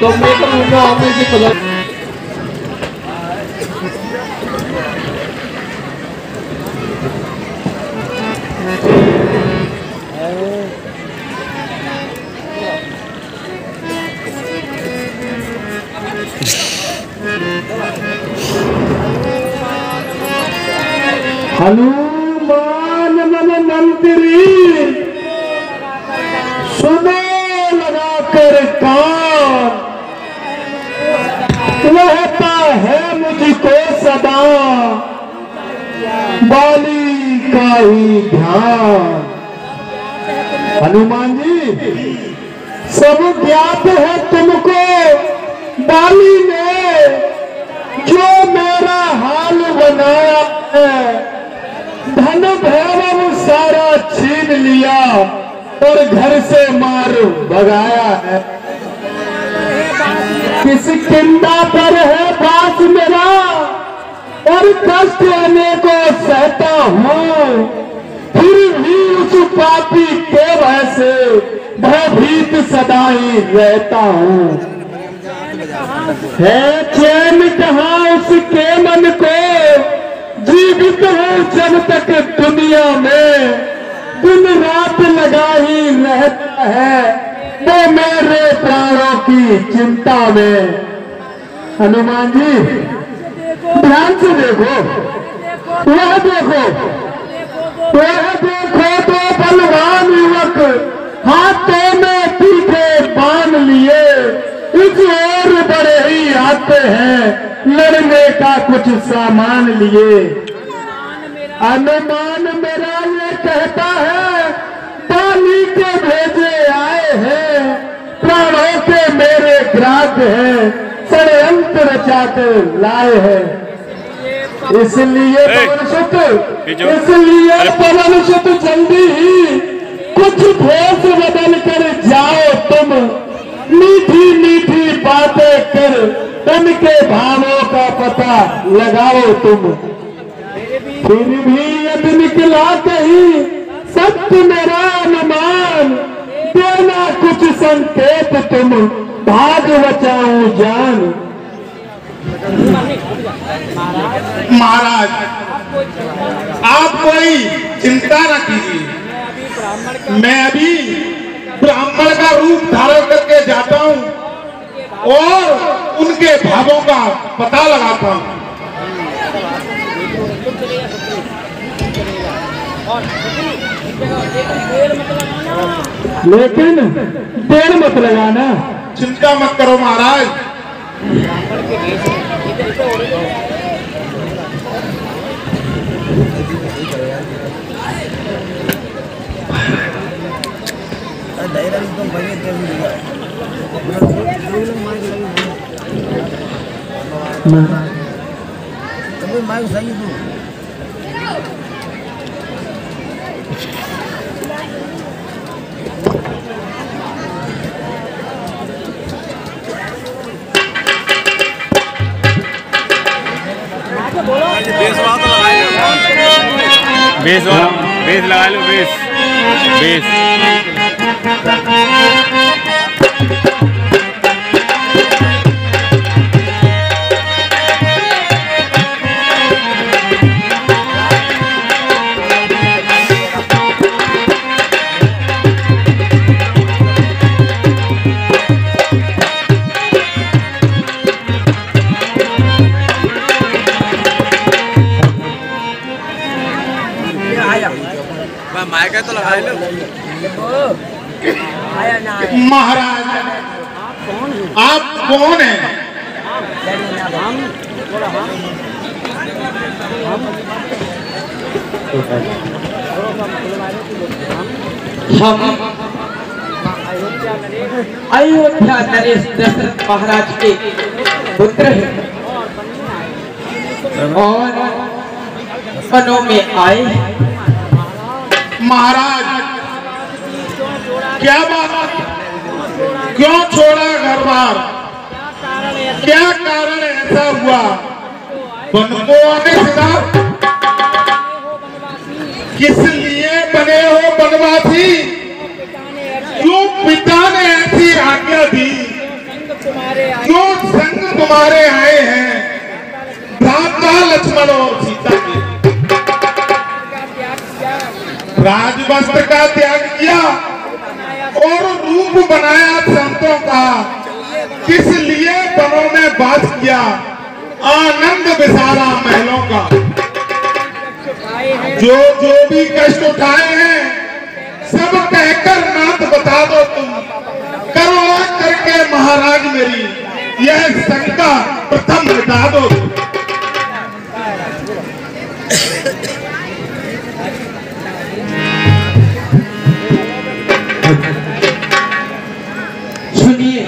तो मैं कहूँगा हमें से कलर हनुमान मन मंत्री सुनो लगाकर कान, रहता है मुझको सदा बाली का ही ध्यान। हनुमान जी सब ज्ञात है तुमको, बाली ने जो मेरा हाल बनाया है, धन भैरव सारा छीन लिया और घर से मार भगाया है। किस किंदा पर है बास मेरा और कष्ट अनेकों सहता हूँ, फिर भी उस पापी के भय से भयभीत सदा ही रहता हूँ। है चैन कहाँ उसके मन को, जीवित हूँ जब तक दुनिया में, दिन रात लगा ही रहता है वो मेरे प्राणों की चिंता में। हनुमान जी ध्यान से देखो, वह देखो, वह देखो तो बलवान युवक हाथों में तीखे बांध लिए, इस ओर बड़े ही आते हैं लड़ने का कुछ सामान लिए। अनुमान मेरा ये कहता है बाली के भेजे आए हैं, प्राणों के मेरे ग्राह्य हैं, षड्यंत्र रचाकर लाए हैं। इसलिए पवन सुत जल्दी ही कुछ भेष बदल कर जाओ तुम, मीठी मीठी बातें कर उनके भावों का पता लगाओ तुम। फिर भी यदि निकला कहीं सत्य मेरा अनुमान, देना कुछ संकेत तुम, भाग बचाओ जान। महाराज आप कोई चिंता न कीजिए, मैं अभी ब्राह्मण का रूप धारण करके जाता हूँ और उनके भावों का पता लगाता हूँ। लेकिन देर मत लगाना। चिंता मत करो महाराज। बेस लगा लो, बेस बेस। माइक तो लगा लो। महाराज आप कौन हैं? हम अयोध्या नरेश दशरथ महाराज के पुत्र हैं और वनों में आए। महाराज क्या बात, क्यों छोड़ा घर बार, क्या कारण ऐसा हुआ? वन को आने से किस लिए बने हो बनवासी? क्यों पिता ने ऐसी आज्ञा दी? तुम्हारे आए हैं भ्राता लक्ष्मण और सीता के। राजवस्त्र का त्याग किया और रूप बनाया संतों का, किस लिए वनों में वास किया आनंद विसारा महलों का। जो भी कष्ट उठाए हैं सब कहकर नाथ बता दो तुम, करो करके महाराज मेरी यह शंका प्रथम मिटा दो। सुनिए,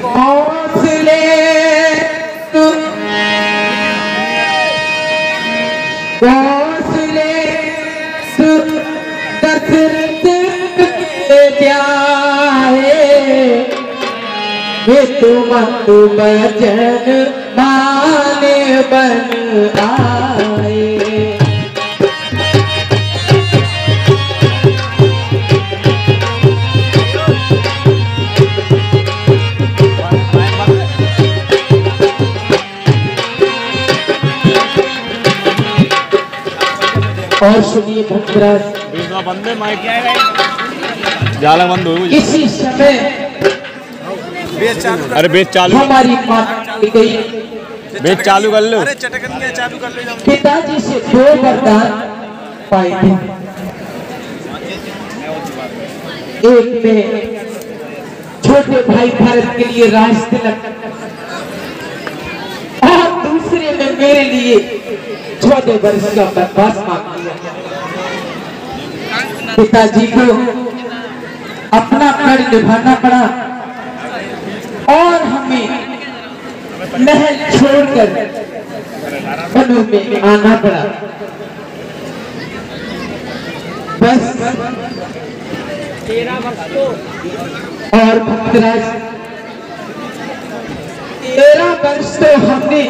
हौसले दशरथ जाए, ये तुम बचन माने बन आए। और सुनिए भक्तराज, बंद है माइक, जाला बंद हो। इसी समय अरे बेच चालू, हमारी माँ गई, बेच चालू कर लो। अरे चटकन के चालू कर ले। पिताजी से 2 वरदान पाए थे। एक में छोटे भाई भारत के लिए राज तिलक, और दूसरे में मेरे लिए 14 वर्ष का वनवास मांग लिया। पिताजी को अपना कर्ज निभाना पड़ा और हमें महल छोड़कर वनों में आना पड़ा। बस और भक्तराज, 13 वर्ष तो हमने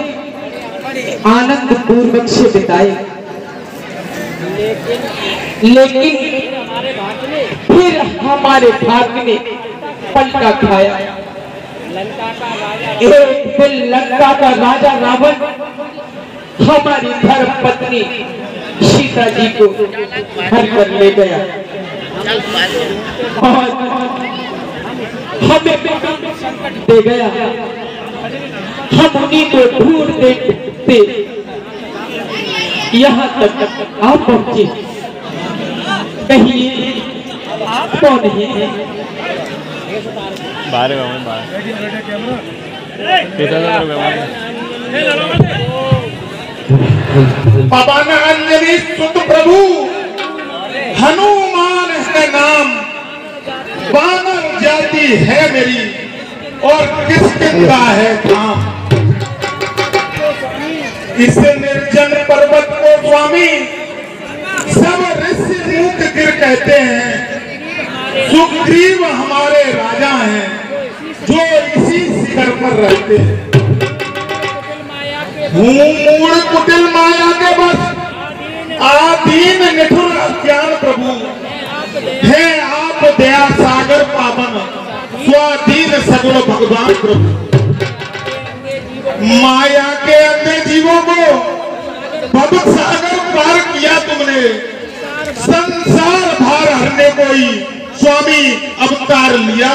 आनंद पूर्वक से बिताए, लेकिन फिर हमारे भाग्य ने पलटा खाया। एक दिन लंका का राजा रावण हमारी धर्म पत्नी सीता जी को हर कर ले गया और हमें दे गया। हम उन्हीं को ढूंढते यहाँ तक आप पहुंचे। कहिए आप कौन है? बाहर पवन अंजलि सुत प्रभु हनुमान है नाम, वानर जाति है मेरी और किस किंदा है काम। इस निर्जन पर्वत को स्वामी सब ऋषि मुख गिर कहते हैं। सुग्रीव हमारे राजा हैं जो इसी शिखर पर रहते हैं। मूढ़ कुटिल माया के बस आदीन निठुर अज्ञान प्रभु है आप दया सागर पावन स्वाधीन सगुण भगवान प्रभु। माया के अंधे जीवों को भव सागर पार किया तुमने, संसार भार हरने कोई स्वामी अवतार लिया।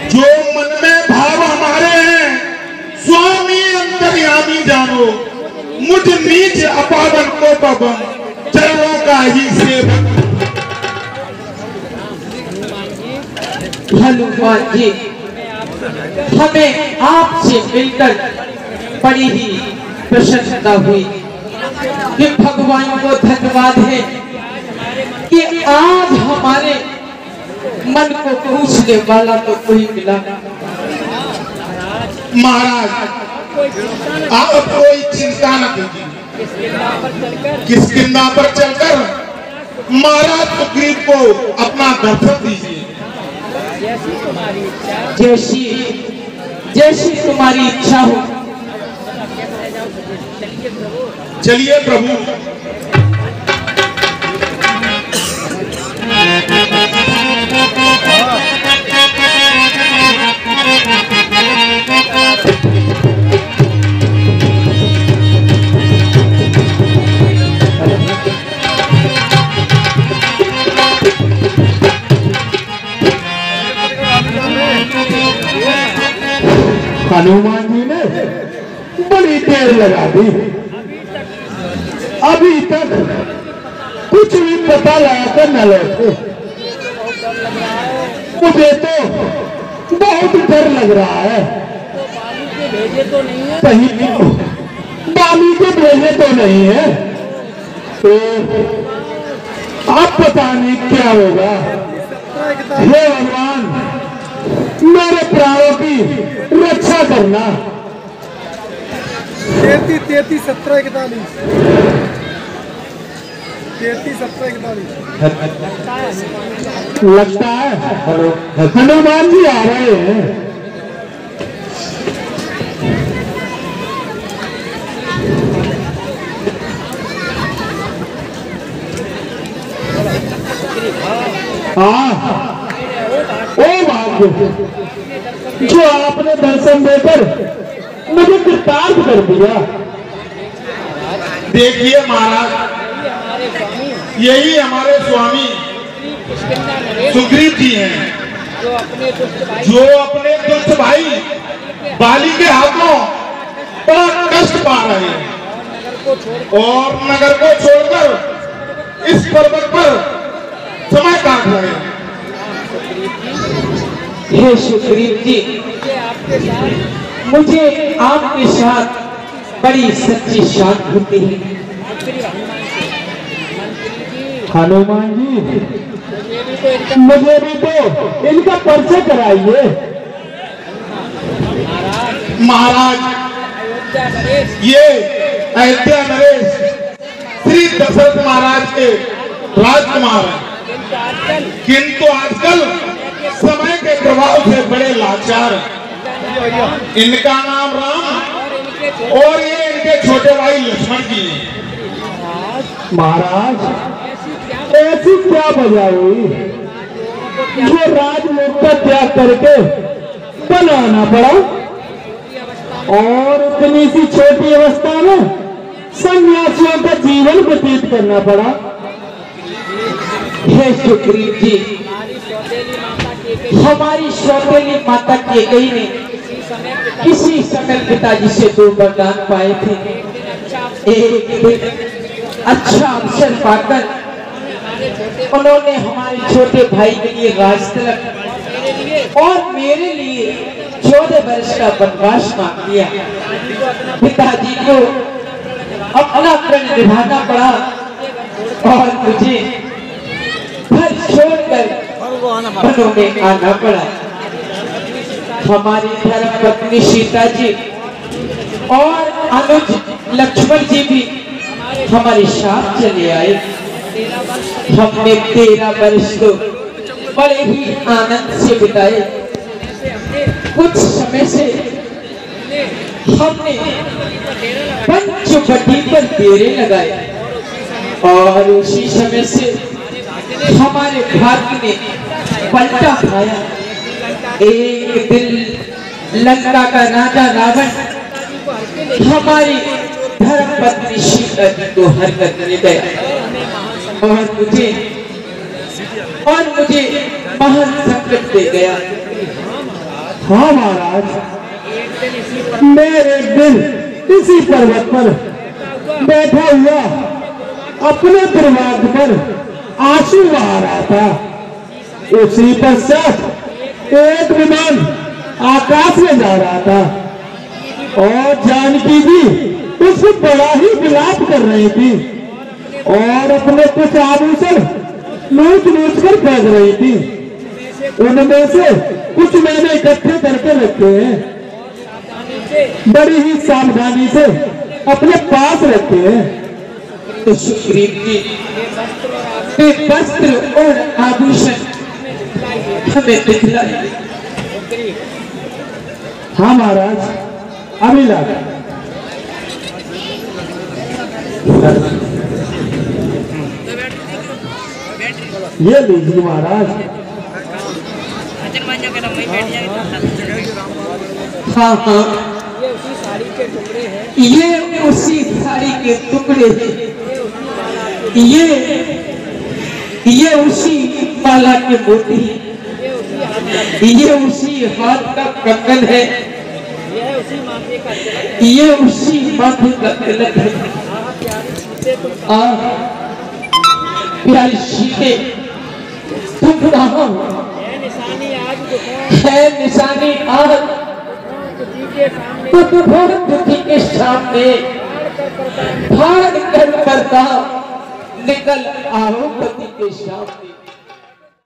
जो मन में भाव हमारे हैं स्वामी अंतर्यामी जानो, मुझ नीच अपावन को पवन चरणों का ही सेवक। हनुमान जी, हमें आपसे मिलकर बड़ी ही प्रसन्नता हुई कि भगवान को धन्यवाद है कि आज हमारे मन को पूछने वाला तो कोई मिला। महाराज आप कोई चिंता न कीजिए, किष्किंधा पर चलकर महाराज सुग्रीव को अपना दर्शन दीजिए। जैसी तुम्हारी इच्छा हो। चलिए प्रभु। हनुमान जी ने बड़ी देर लगा दी, अभी तक कुछ भी पता लगाकर न लौटे। मुझे तो बहुत डर लग रहा है, कहीं बाली के भेजे तो नहीं है, तो आप पता नहीं क्या होगा। हे भगवान, मेरे प्राणों की रक्षा करना। 33 17 41 33 17 41 लगता है हनुमान जी आ रहे हैं। ओ भाग्य, जो आपने दर्शन देकर मुझे कृतार्थ कर दिया। देखिए महाराज, यही हमारे स्वामी सुग्रीव जी हैं, जो अपने दुष्ट भाई बाली के हाथों बड़ा कष्ट पा रहे हैं और नगर को छोड़कर इस पर्वत पर समय काट रहे हैं। हे सुग्रीव जी, मुझे आपके साथ बड़ी सच्ची शांत होती है। हनुमान जी, मुझे भी तो इनका परिचय कराइए। महाराज, ये अयोध्या नरेश श्री दशरथ महाराज के राजकुमार हैं, किंतु आजकल समय के प्रभाव से बड़े लाचार हैं। इनका नाम राम और ये इनके छोटे भाई लक्ष्मण जी हैं। महाराज, ऐसी क्या वजह हुई जो राजलोक का त्याग करके बनाना पड़ा और इतनी सी छोटी अवस्था में सन्यासियों का जीवन व्यतीत करना पड़ा? हे सुग्रीव जी, हमारी सौतेली माता कैकेयी ने किसी समय पिताजी से 2 वरदान पाए थे। एक दिन अच्छा अवसर पाकर उन्होंने हमारे छोटे भाई के लिए राजतिलक और मेरे लिए 14 वर्ष का वनवास मांग लिया। पिताजी को अपना प्रण निभाना पड़ा और मुझे घर छोड़कर वनों में आना पड़ा। हमारी धर्म पत्नी सीता जी और अनुज लक्ष्मण जी भी हमारे साथ चले आए। हमने 13 वर्ष तो बड़े ही आनंद से बिताए। कुछ समय से हमने पंचवटी पर डेरे लगाए और उसी समय से हमारे भाग्य ने पलटा खाया। एक दिन लंका का राजा रावण हमारी धर्मपत्नी सीता जी को हर करने गया और मुझे महान संकट दे गया। हाँ महाराज, मैं एक दिन इसी पर्वत पर बैठा हुआ अपने प्रवाद पर आंसू बहा रहा था। उसी पश्चात एक विमान आकाश में जा रहा था और जानकी जी उसको बड़ा ही विलाप कर रही थी और अपने कुछ आभूषण नोच नोच कर फेंक रही थी। उनमें से कुछ मैंने इकट्ठे करके रखे हैं, बड़ी ही सावधानी से अपने पास रखे हैं। तो सुग्रीव जी, वे वस्त्र और आभूषण हमें दिखलाए। हाँ महाराज, अभी ला ये लीजिए महाराज। हाँ हाँ, ये उसी साड़ी के टुकड़े हैं। ये उसी माला के मोती, ये उसी हाथ का कंगन है ये उसी माथे का तिलक है। प्यारी सीते, तुम कहाँ हो? है निशानी आज तुझी के सामने फाड़ कर पर्दा निकल आओ पति के सामने।